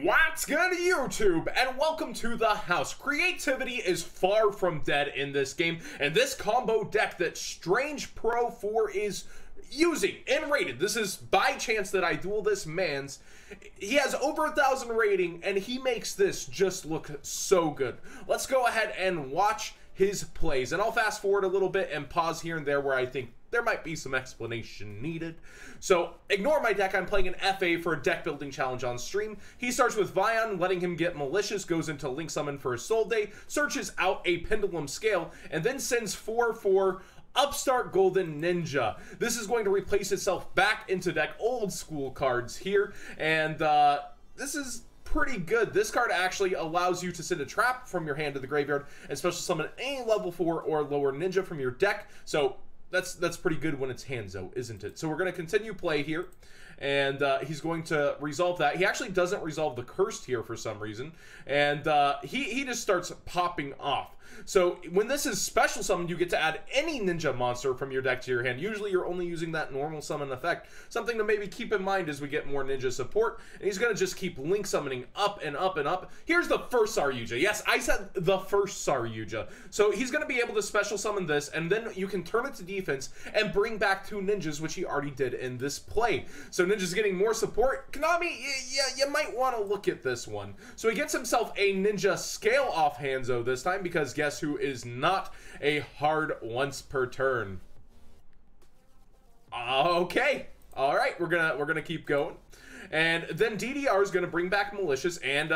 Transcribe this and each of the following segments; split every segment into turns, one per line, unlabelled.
What's good, YouTube, and welcome to the house. Creativity is far from dead in this game, and this combo deck that Strange Pro 4 is using in rated. This is by chance that I duel this man's. He has over 1,000 rating, and he makes this just look so good. Let's go ahead and watch his plays, and I'll fast forward a little bit and pause here and there where I think there might be some explanation needed. So ignore my deck. I'm playing an FA for a deck building challenge on stream. He starts with Vion, letting him get Malicious, goes into Link Summon for a Soul Day, searches out a Pendulum Scale, and then sends 4/4 Upstart Golden Ninja. This is going to replace itself back into deck. Old school cards here, and this is pretty good. This card actually allows you to send a trap from your hand to the graveyard and special summon any level 4 or lower ninja from your deck. So that's pretty good when it's Hanzo, isn't it? So we're going to continue play here, and he's going to resolve that. He actually doesn't resolve the Cursed here for some reason, and he just starts popping off. So when this is special summoned, you get to add any ninja monster from your deck to your hand. Usually you're only using that normal summon effect. Something to maybe keep in mind as we get more ninja support. And he's going to just keep link summoning up and up and up. Here's the first Saryuja. Yes, I said the first Saryuja. So he's going to be able to special summon this, and then you can turn it to defense and bring back 2 ninjas, which he already did in this play. So ninja's getting more support. Konami, you might want to look at this one. So he gets himself a ninja scale off Hanzo this time, because guess who is not a hard once per turn? Okay, all right, we're gonna keep going. And then DDR is going to bring back Malicious, and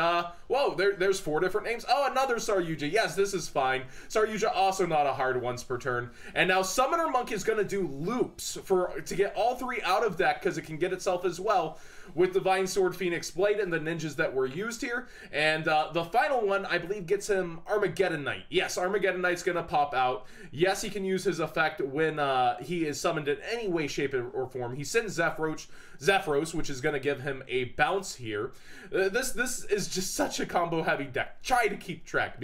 whoa, there's 4 different names. Oh, another Saryuja. Yes, this is fine. Saryuja also not a hard once per turn. And now Summoner Monk is going to do loops to get all 3 out of deck, because it can get itself as well with Divine Sword, Phoenix Blade, and the ninjas that were used here. And the final one, I believe, gets him Armageddon Knight. Yes, Armageddon Knight's going to pop out. Yes, he can use his effect when he is summoned in any way, shape, or form. He sends Zephyros, which is going to give him a bounce here. This is just such a combo-heavy deck. Try to keep track.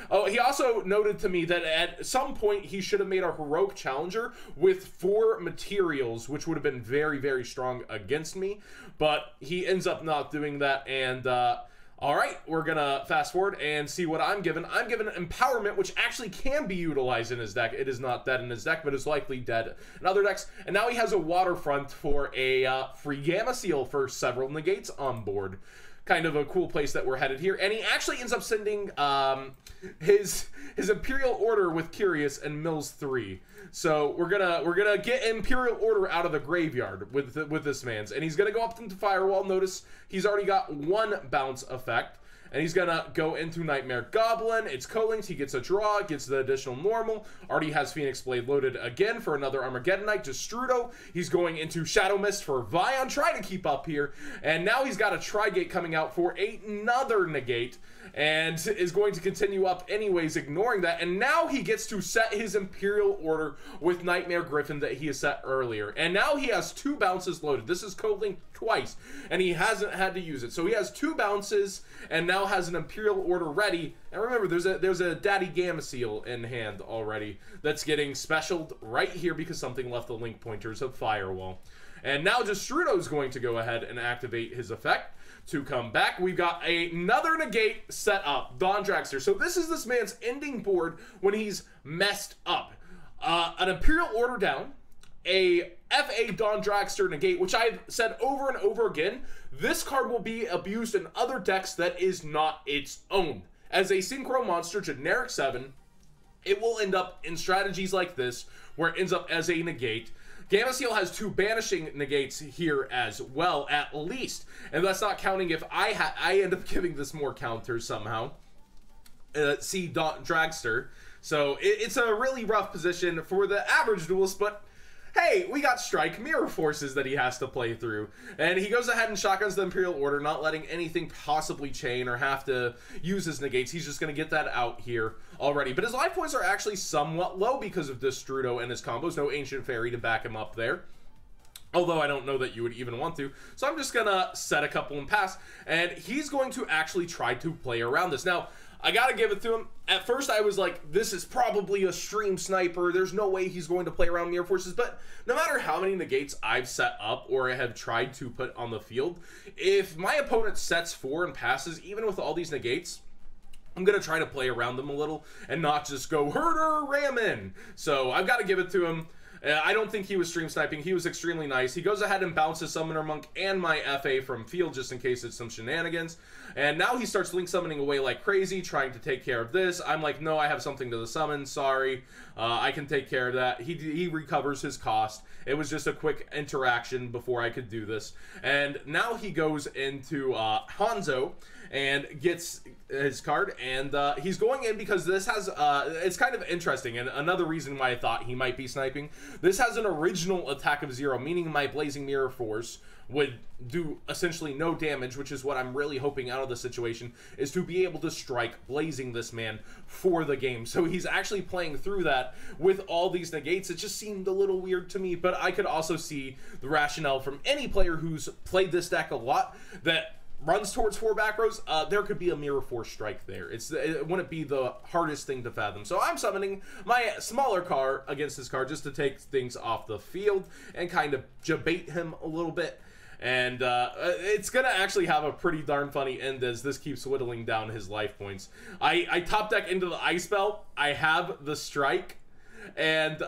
Oh, he also noted to me that at some point he should have made a Heroic Challenger with 4 materials, which would have been very, very strong against me. But he ends up not doing that, and all right, we're gonna fast forward and see what I'm given. I'm given Empowerment, which actually can be utilized in his deck. It is not dead in his deck, but is likely dead in other decks. And now he has a Waterfront for a free Gamma Seal for several negates on board. Kind of a cool place that we're headed here. And he actually ends up sending his Imperial Order with Curious and Mills 3. So we're gonna get Imperial Order out of the graveyard with this man's, and he's gonna go up into Firewall. Notice he's already got 1 bounce effect, and he's gonna go into Nightmare Goblin. It's co-linked. He gets a draw, gets the additional normal. Already has Phoenix Blade loaded again for another Armageddon Knight. Destrudo. He's going into Shadow Mist for Vion. Try to keep up here, and now he's got a Trigate coming out for another negate, and is going to continue up anyways, ignoring that. And now he gets to set his Imperial Order with Nightmare Griffin that he has set earlier. And now he has 2 bounces loaded. This is co-linked twice, and he hasn't had to use it. So he has 2 bounces, and now has an Imperial Order ready. And remember, there's a Daddy Gamma Seal in hand already that's getting specialed right here because something left the link pointers of Firewall. And now Destrudo's going to go ahead and activate his effect to come back. We've got another negate set up, Dawn Dragster. So this is this man's ending board when he's messed up. An Imperial Order down, a FA Dawn Dragster negate, which I've said over and over again, this card will be abused in other decks that is not its own. As a Synchro monster, generic 7, it will end up in strategies like this, where it ends up as a negate. Gamma Seal has 2 banishing negates here as well, at least. And that's not counting if I end up giving this more counters somehow. See Dragster. So it's a really rough position for the average duelist, but hey, we got Strike Mirror Forces that he has to play through. And he goes ahead and shotguns the Imperial Order, not letting anything possibly chain or have to use his negates. He's just going to get that out here already. But his life points are actually somewhat low because of Destrudo and his combos. No Ancient Fairy to back him up there. Although I don't know that you would even want to. So I'm just going to set a couple and pass. And he's going to actually try to play around this. Now, I gotta give it to him. At first I was like, this is probably a stream sniper. There's no way he's going to play around mirror forces. But no matter how many negates I've set up or have tried to put on the field, if my opponent sets 4 and passes, even with all these negates, I'm going to try to play around them a little and not just go herder ramming. So I've got to give it to him. I don't think he was stream sniping. He was extremely nice. He goes ahead and bounces Summoner Monk and my FA from field just in case it's some shenanigans. And now he starts link summoning away like crazy, trying to take care of this. I'm like, no, I have something to the summon. Sorry. I can take care of that. He recovers his cost. It was just a quick interaction before I could do this. And now he goes into Hanzo and gets his card, and he's going in because this has it's kind of interesting, and another reason why I thought he might be sniping. This has an original attack of 0, meaning my Blazing Mirror Force would do essentially no damage, which is what I'm really hoping out of the situation, is to be able to strike blazing this man for the game. So he's actually playing through that with all these negates. It just seemed a little weird to me, but I could also see the rationale from any player who's played this deck a lot that runs towards 4 back rows. There could be a Mirror Force strike there. It wouldn't be the hardest thing to fathom. So I'm summoning my smaller card against this card just to take things off the field and kind of debate him a little bit. And it's gonna actually have a pretty darn funny end as this keeps whittling down his life points. I top deck into the Ice Bell. I have the strike, and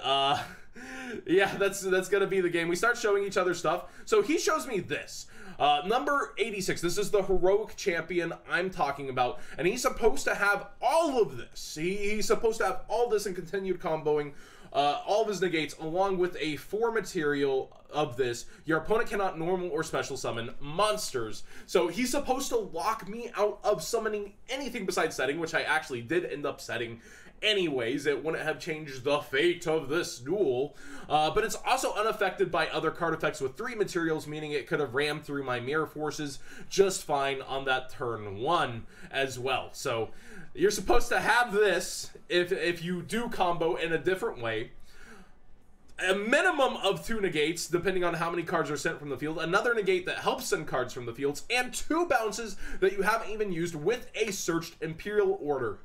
yeah, that's gonna be the game. We start showing each other stuff. So he shows me this. Number 86, this is the heroic champion I'm talking about, and he's supposed to have all of this. He's supposed to have all this and continued comboing all of his negates along with a 4 material of this. Your opponent cannot normal or special summon monsters. So he's supposed to lock me out of summoning anything besides setting, which I actually did end up setting anyways. It wouldn't have changed the fate of this duel, but it's also unaffected by other card effects with 3 materials, meaning it could have rammed through my mirror forces just fine on that turn 1 as well. So you're supposed to have this if you do combo in a different way. A minimum of 2 negates, depending on how many cards are sent from the field, another negate that helps send cards from the fields, and 2 bounces that you haven't even used with a searched Imperial order.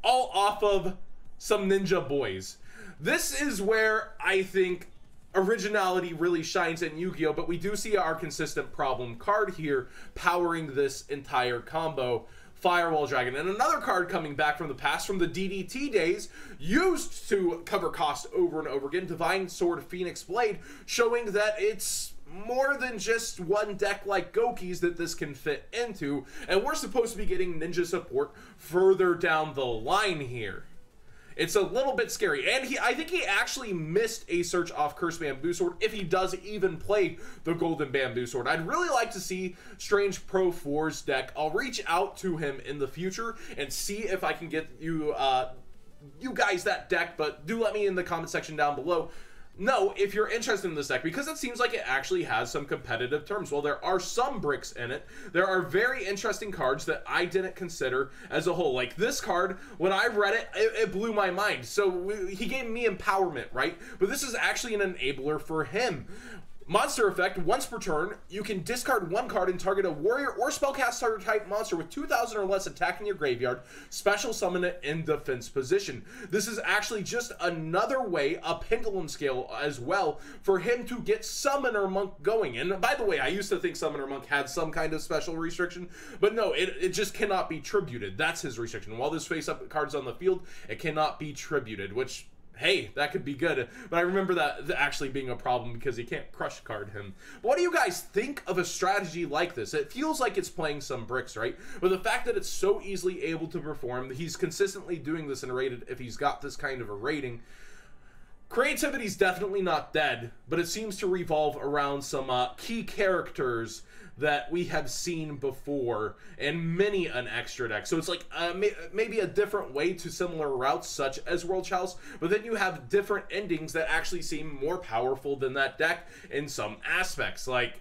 All off of some ninja boys. This is where I think originality really shines in Yu-Gi-Oh! But we do see our consistent problem card here powering this entire combo, Firewall Dragon. And another card coming back from the past, from the DDT days, used to cover cost over and over again, Divine Sword Phoenix Blade, showing that it's more than just one deck like Goki's that this can fit into, and we're supposed to be getting ninja support further down the line here. It's a little bit scary, and I think he actually missed a search off Cursed Bamboo Sword if he does even play the Golden Bamboo Sword. I'd really like to see Strange Pro 4's deck. I'll reach out to him in the future and see if I can get you guys that deck, but do let me in the comment section down below know if you're interested in this deck, because it seems like it actually has some competitive terms. Well, there are some bricks in it. There are very interesting cards that I didn't consider as a whole. Like this card, when I read it, it blew my mind. So he gave me empowerment, right? But this is actually an enabler for him. Monster effect, once per turn, you can discard 1 card and target a warrior or spellcaster type monster with 2,000 or less attack in your graveyard, special summon it in defense position. This is actually just another way, a pendulum scale as well, for him to get Summoner Monk going. And by the way, I used to think Summoner Monk had some kind of special restriction, but no, it just cannot be tributed. That's his restriction. While this face-up card's on the field, it cannot be tributed, which, hey, that could be good, but I remember that actually being a problem because you can't crush card him. But what do you guys think of a strategy like this? It feels like it's playing some bricks, right? But the fact that it's so easily able to perform, he's consistently doing this in rated if he's got this kind of a rating. Creativity's definitely not dead, but it seems to revolve around some key characters that we have seen before in many an extra deck. So it's like maybe a different way to similar routes such as World Chalice, but then you have different endings that actually seem more powerful than that deck in some aspects. Like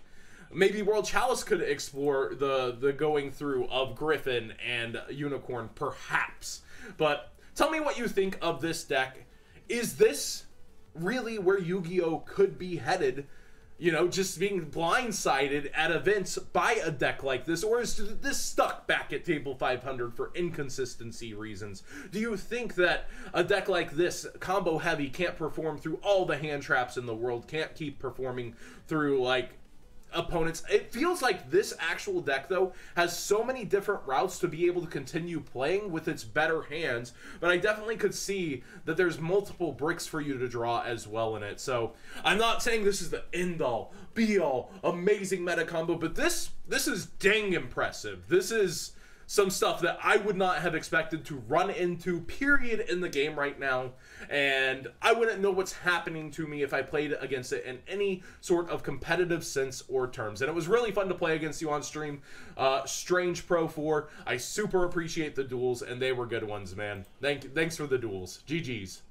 maybe World Chalice could explore the going through of Griffin and Unicorn, perhaps. But tell me what you think of this deck. Is this really where Yu-Gi-Oh! Could be headed you know, just being blindsided at events by a deck like this? Or is this stuck back at table 500 for inconsistency reasons? Do you think that a deck like this, combo heavy, can't perform through all the hand traps in the world, can't keep performing through, like, opponents? It feels like this actual deck, though, has so many different routes to be able to continue playing with its better hands, but I definitely could see that there's multiple bricks for you to draw as well in it. So I'm not saying this is the end-all, be-all, amazing meta combo, but this is dang impressive. This is some stuff that I would not have expected to run into, period, in the game right now. And I wouldn't know what's happening to me if I played against it in any sort of competitive sense or terms. And it was really fun to play against you on stream. Strange Pro 4, I super appreciate the duels, and they were good ones, man. Thanks for the duels. GG's.